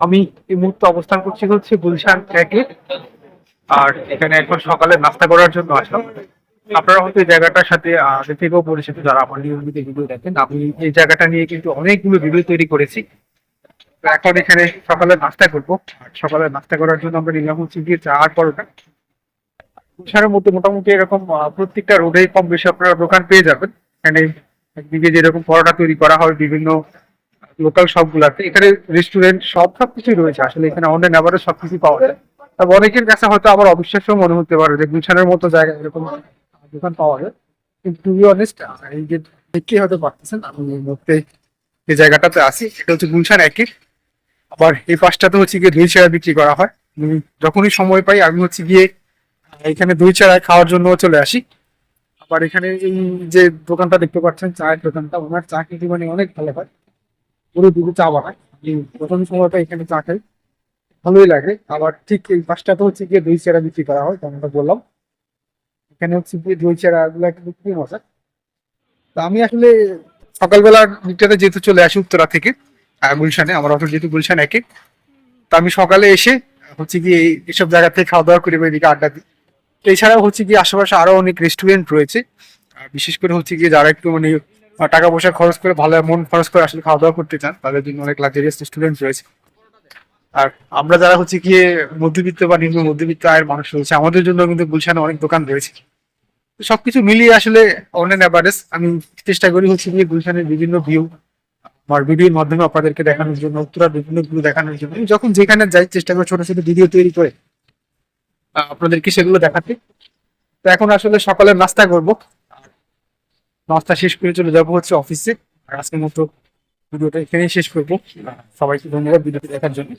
আমি এই মুহূর্তে অবস্থান করছি হচ্ছে গুলশান ট্র্যাকে। আর এখানে এখন সকালে নাস্তা করার জন্য আসলাম। আপনারা হয়তো এই জায়গাটার সাথে আগে থেকেও পরিচিত, যারা আমার নিয়মিত ভিডিও দেখেন। আমি এই জায়গাটা নিয়ে কিন্তু অনেকগুলো ভিডিও তৈরি করেছি। তো এখন এখানে সকালে নাস্তা করবো। আর সকালে নাস্তা করার জন্য আমরা নিলাম হচ্ছে গিয়ে চা আর পরোটা। গুলশানের মধ্যে মোটামুটি এরকম প্রত্যেকটা রোডেই কম বেশি আপনারা দোকান পেয়ে যাবেন। এখানে একদিকে যেরকম পরোটা তৈরি করা হয় বিভিন্ন লোকাল সবগুলাতে, এখানে রেস্টুরেন্ট সবকিছুই রয়েছে। আসলে এখানে অনলাইন আবারও সবকিছু পাওয়া যায়। তবে অনেকের কাছে হয়তো আবার অবিশ্বাস্য মনে হতে পারে যে গুলশানের মতো জায়গায় এরকম দোকান পাওয়া যায়। কিন্তু টু বি অনেস্ট, এই যে দেখলেই হয়তো পারতেছেন আমি এই মুহূর্তে যে জায়গাটাতে আছি এটা হচ্ছে গুলশান একে। আবার এই পাশটাতে হচ্ছে গিয়ে দই চারা বিক্রি করা হয়। যখনই সময় পাই আমি হচ্ছে গিয়ে এখানে দই চারা খাওয়ার জন্য চলে আসি। আবার এখানে এই যে দোকানটা দেখতে পাচ্ছেন, চায়ের দোকানটা, ওনার চা কিন্তু মানে অনেক ভালো হয়। পুরো দুধে চা বানায়। আমি প্রথম সময়টা এখানে চা খাই, ভালোই লাগে। আবার ঠিক এই পাশটাতে হচ্ছে গিয়ে দই চারা বিক্রি করা হয়, যেমনটা বললাম। এখানে হচ্ছে গিয়ে দই চারা গুলা কিন্তু খুবই মজা। তো আমি আসলে সকালবেলার দিকটাতে যেহেতু চলে আসি উত্তরা থেকে গুলশানে, আমার অফিস যেহেতু গুলশান একে। তো আমি সকালে এসে হচ্ছে গিয়ে এইসব জায়গা থেকে খাওয়া দাওয়া করে বা এদিকে আড্ডা দিই। তো এছাড়াও হচ্ছে গিয়ে আশেপাশে আরো অনেক রেস্টুরেন্ট রয়েছে। আর বিশেষ করে হচ্ছে গিয়ে যারা একটু মানে টাকা পয়সা খরচ করে, ভালো মন খরচ করে আসলে খাওয়া দাওয়া করতে চান, তাদের জন্য অনেক লাক্সারিয়াস রেস্টুরেন্ট রয়েছে। আর আমরা যারা হচ্ছে গিয়ে মধ্যবিত্ত বা নিম্ন মধ্যবিত্ত আয়ের মানুষ রয়েছে, আমাদের জন্য কিন্তু গুলশানে অনেক দোকান রয়েছে। তো সবকিছু মিলিয়ে আসলে অনলাইন অ্যাভারেজ আমি চেষ্টা করি হচ্ছে গিয়ে গুলশানের বিভিন্ন ভিউ আমার ভিডিওর মাধ্যমে আপনাদেরকে দেখানোর জন্য, উত্তরার বিভিন্ন ভিউ দেখানোর জন্য। আমি যখন যেখানে যাই চেষ্টা করি ছোট ছোট ভিডিও তৈরি করে আপনাদেরকে সেগুলো দেখাতে। তো এখন আসলে সকালে নাস্তা করব। নাস্তা শেষ করে চলে যাবো হচ্ছে অফিসে। আর আজকের মতো ভিডিওটা এখানেই শেষ করবো। সবাইকে ধন্যবাদ ভিডিওটি দেখার জন্য।